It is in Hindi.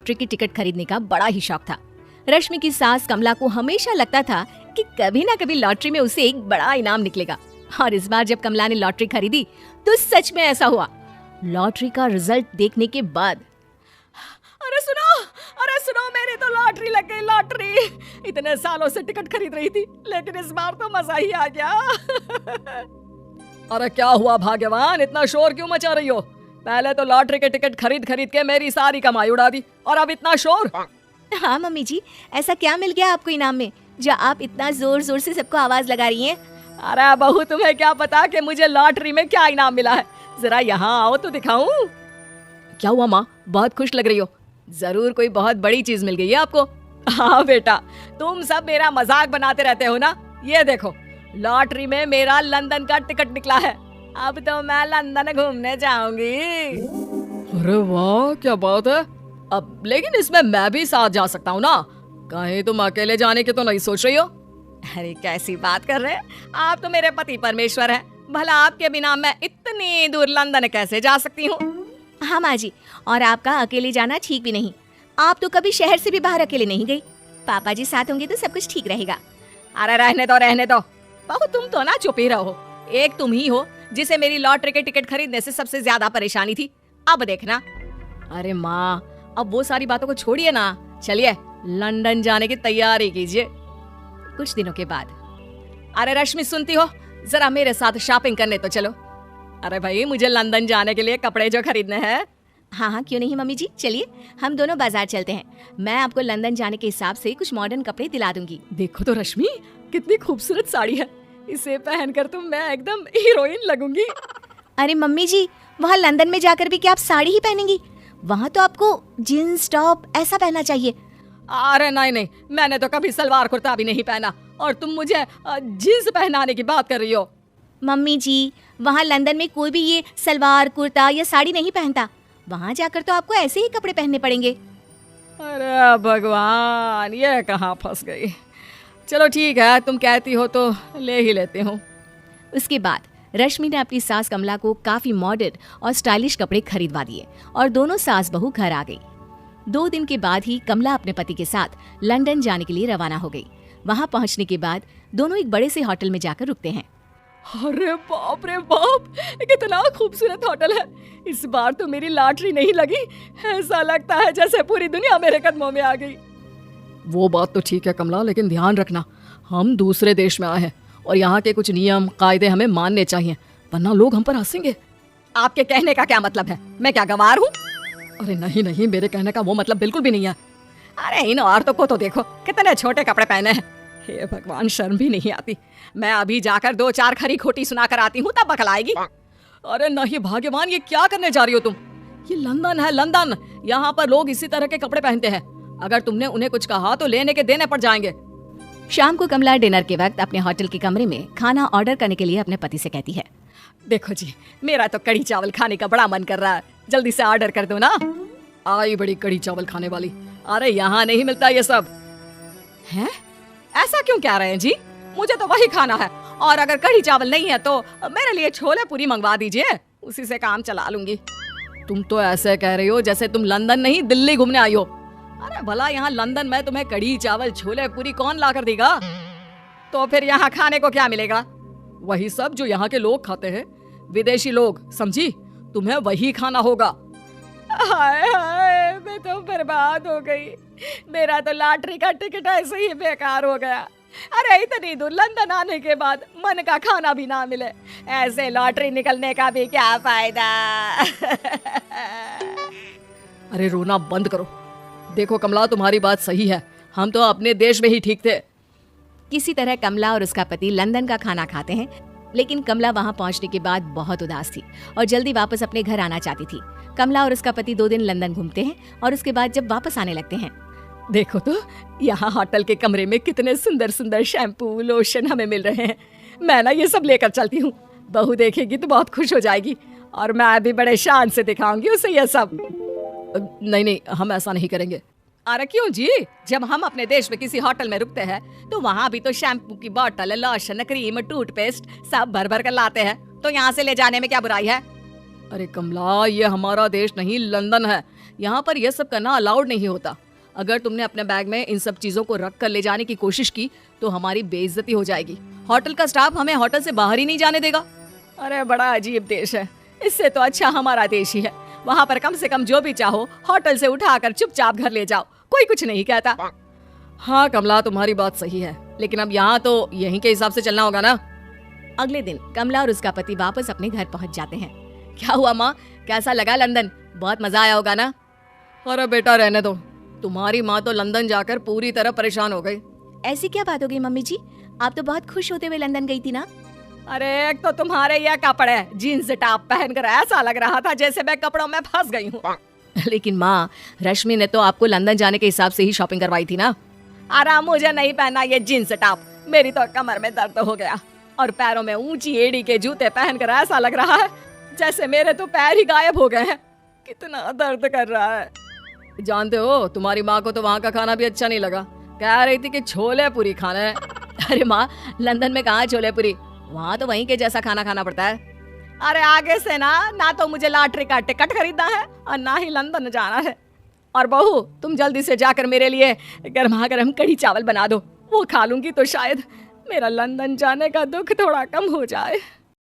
लॉटरी की टिकट खरीदने का बड़ा ही शौक था। रश्मि की सास कमला को हमेशा लगता था कि कभी ना कभी लॉटरी में उसे एक बड़ा इनाम निकलेगा। और इस बार जब कमला ने लॉटरी खरीदी तो सच में ऐसा हुआ। लॉटरी का रिजल्ट देखने के बाद अरे सुनो मेरी तो लॉटरी लग गई, लॉटरी। इतने सालों से टिकट खरीद रही थी लेकिन इस बार तो मजा ही आ गया। अरे क्या हुआ भाग्यवान, इतना शोर क्यों मचा रही हो? पहले तो लॉटरी के टिकट खरीद खरीद के मेरी सारी कमाई उड़ा दी और अब इतना शोर। हाँ मम्मी जी, ऐसा क्या मिल गया आपको इनाम में जो आप इतना जोर जोर से सबको आवाज लगा रही हैं? अरे बहू, तुम्हें क्या पता कि मुझे लॉटरी में क्या इनाम मिला है? जरा यहाँ आओ तो दिखाऊं। क्या हुआ माँ, बहुत खुश लग रही हो? जरूर कोई बहुत बड़ी चीज मिल गई है आपको। हाँ बेटा, तुम सब मेरा मजाक बनाते रहते हो ना। ये देखो, लॉटरी में मेरा लंदन का टिकट निकला है। अब तो मैं लंदन घूमने जाऊंगी। अरे वाह, क्या बात है। अब लेकिन इसमें मैं भी साथ जा सकता हूँ ना? कहीं तुम अकेले जाने की तो नहीं सोच रही हो? अरे कैसी बात कर रहे हैं आप, तो मेरे पति परमेश्वर हैं। भला आपके बिना मैं इतनी दूर लंदन कैसे जा सकती हूँ? हाँ माँ जी, और आपका अकेले जाना ठीक भी नहीं। आप तो कभी शहर से भी बाहर अकेले नहीं गई। पापा जी साथ होंगे तो सब कुछ ठीक रहेगा। अरे रहने दो बहू, तुम तो ना चुप ही रहो। एक तुम ही हो जिसे मेरी लॉटरी के टिकट खरीदने से सबसे ज्यादा परेशानी थी। अब देखना। अरे माँ, अब वो सारी बातों को छोड़िए ना, चलिए लंदन जाने की तैयारी कीजिए। कुछ दिनों के बाद, अरे रश्मि सुनती हो, जरा मेरे साथ शॉपिंग करने तो चलो। अरे भाई, मुझे लंदन जाने के लिए कपड़े जो खरीदने हैं। हाँ हाँ क्यों नहीं मम्मी जी, चलिए हम दोनों बाजार चलते हैं। मैं आपको लंदन जाने के हिसाब से कुछ मॉडर्न कपड़े दिला दूंगी। देखो तो रश्मि, कितनी खूबसूरत साड़ी है। इसे पहनकर तो मैं एकदम हीरोइन लगूंगी। अरे मम्मी जी, वहाँ लंदन में जाकर भी क्या आप साड़ी ही पहनेंगी? वहाँ तो आपको जीन्स टॉप ऐसा पहनना चाहिए। अरे नहीं, मैंने तो कभी सलवार कुर्ता भी नहीं पहना और तुम मुझे जीन्स पहनाने की बात कर रही हो। मम्मी जी, वहाँ लंदन में कोई भी ये सलवार कुर्ता या साड़ी नहीं पहनता। वहाँ जाकर तो आपको ऐसे ही कपड़े पहनने पड़ेंगे। अरे भगवान, ये कहाँ फंस गई। चलो ठीक है, तुम कहती हो तो ले ही लेती हूँ। उसके बाद रश्मि ने अपनी सास कमला को काफी मॉडर्न और स्टाइलिश कपड़े खरीदवा दिए और दोनों सास बहू घर आ गई। 2 दिन के बाद ही कमला अपने पति के साथ लंदन जाने के लिए रवाना हो गई। वहाँ पहुँचने के बाद दोनों एक बड़े से होटल में जाकर रुकते हैं। अरे बाप रे बाप, कितना खूबसूरत होटल है। इस बार तो मेरी लॉटरी नहीं लगी। ऐसा लगता है जैसे पूरी दुनिया मेरे कदमों में आ गई। वो बात तो ठीक है कमला, लेकिन ध्यान रखना, हम दूसरे देश में आए हैं और यहाँ के कुछ नियम कायदे हमें मानने चाहिए, वरना लोग हम पर हंसेंगे। आपके कहने का क्या मतलब है? मैं क्या गंवार हूँ? अरे नहीं, मेरे कहने का वो मतलब बिल्कुल भी नहीं है। अरे इन औरतों को तो देखो, कितने छोटे कपड़े पहने हैं। हे भगवान, शर्म भी नहीं आती। मैं अभी जाकर 2-4 खरी खोटी सुना कर आती हूँ, तब बकलाएगी। अरे नहीं भाग्यवान, ये क्या करने जा रही हो तुम? ये लंदन है, लंदन। यहाँ पर लोग इसी तरह के कपड़े पहनते हैं। अगर तुमने उन्हें कुछ कहा तो लेने के देने पड़ जाएंगे। शाम को कमला डिनर के वक्त अपने होटल के कमरे में खाना ऑर्डर करने के लिए अपने पति से कहती है, देखो जी, मेरा तो कढ़ी चावल खाने का बड़ा मन कर रहा है, जल्दी से ऑर्डर कर दो ना। आई बड़ी कढ़ी चावल खाने वाली। अरे यहाँ नहीं मिलता ये सब। हैं? ऐसा क्यों कह रहे हैं जी? मुझे तो वही खाना है, और अगर कढ़ी चावल नहीं है तो मेरे लिए छोले पूरी मंगवा दीजिए, उसी से काम चला लूंगी। तुम तो ऐसे कह रही हो जैसे तुम लंदन नहीं दिल्ली घूमने आई हो। अरे भला यहाँ लंदन में तुम्हें कढ़ी चावल छोले पूरी कौन ला कर देगा? तो फिर यहाँ खाने को क्या मिलेगा? वही सब जो यहाँ के लोग खाते हैं, विदेशी लोग, समझी? तुम्हें वही खाना होगा। हाय हाय, मैं तो बर्बाद हो गई। मेरा तो लॉटरी का टिकट ऐसे ही बेकार हो गया। अरे इतनी दूर लंदन आने के बाद मन का खाना भी ना मिले, ऐसे लॉटरी निकलने का भी क्या फायदा। अरे रोना बंद करो। देखो कमला, तुम्हारी बात सही है, हम तो अपने देश में ही ठीक थे। किसी तरह कमला और उसका पति लंदन का खाना खाते हैं, लेकिन कमला वहां पहुंचने के बाद बहुत उदास थी और जल्दी वापस अपने घर आना चाहती थी। कमला और उसका पति 2 दिन लंदन घूमते हैं और उसके बाद जब वापस आने लगते हैं, देखो तो यहाँ होटल के कमरे में कितने सुंदर सुंदर शैम्पू लोशन हमें मिल रहे हैं। मैं ना ये सब लेकर चलती हूँ, बहू देखेगी तो बहुत खुश हो जाएगी और मैं भी बड़े शान से दिखाऊंगी उसे ये सब। नहीं, हम ऐसा नहीं करेंगे। अरे क्यों जी? जब हम अपने देश में किसी होटल में रुकते हैं तो वहाँ भी तो शैम्पू की बोतल, लोशन, क्रीम, टूथपेस्ट सब भर भर कर लाते हैं, तो यहाँ से ले जाने में क्या बुराई है? अरे कमला, ये हमारा देश नहीं लंदन है। यहाँ पर यह सब करना अलाउड नहीं होता। अगर तुमने अपने बैग में इन सब चीजों को रख कर ले जाने की कोशिश की तो हमारी बेइज्जती हो जाएगी। होटल का स्टाफ हमें होटल से बाहर ही नहीं जाने देगा। अरे बड़ा अजीब देश है, इससे तो अच्छा हमारा देश ही है। वहाँ पर कम से कम जो भी चाहो होटल से उठाकर चुपचाप घर ले जाओ, कोई कुछ नहीं कहता। हाँ कमला, तुम्हारी बात सही है, लेकिन अब यहाँ तो यहीं के हिसाब से चलना होगा ना। अगले दिन कमला और उसका पति वापस अपने घर पहुंच जाते हैं। क्या हुआ माँ, कैसा लगा लंदन? बहुत मजा आया होगा ना? अरे बेटा रहने दो, तुम्हारी माँ तो लंदन जाकर पूरी तरह परेशान हो गई। ऐसी क्या बात हो गई मम्मी जी? आप तो बहुत खुश होते हुए लंदन गई थी ना? अरे एक तो तुम्हारे यह कपड़े जीन्स टॉप पहनकर ऐसा लग रहा था जैसे मैं कपड़ों में फंस गई हूँ। लेकिन माँ, रश्मि ने तो आपको लंदन जाने के हिसाब से ही शॉपिंग करवाई थी ना? अरे मुझे नहीं पहना ये जीन्स टॉप, मेरी तो कमर में दर्द हो गया और पैरों में ऊंची एड़ी के जूते पहनकर ऐसा लग रहा है जैसे मेरे तो पैर ही गायब हो गए हैं। कितना दर्द कर रहा है। जानते हो, तुम्हारी माँ को तो वहाँ का खाना भी अच्छा नहीं लगा, कह रही थी कि छोले पूरी खाना है। अरे माँ, लंदन में कहाँ छोले पूरी, वहाँ तो वहीं के जैसा खाना खाना पड़ता है। अरे आगे से ना तो मुझे लॉटरी का टिकट खरीदना है और ना ही लंदन जाना है। और बहू, तुम जल्दी से जाकर मेरे लिए गर्मा गर्म कढ़ी चावल बना दो, वो खा लूंगी तो शायद मेरा लंदन जाने का दुख थोड़ा कम हो जाए।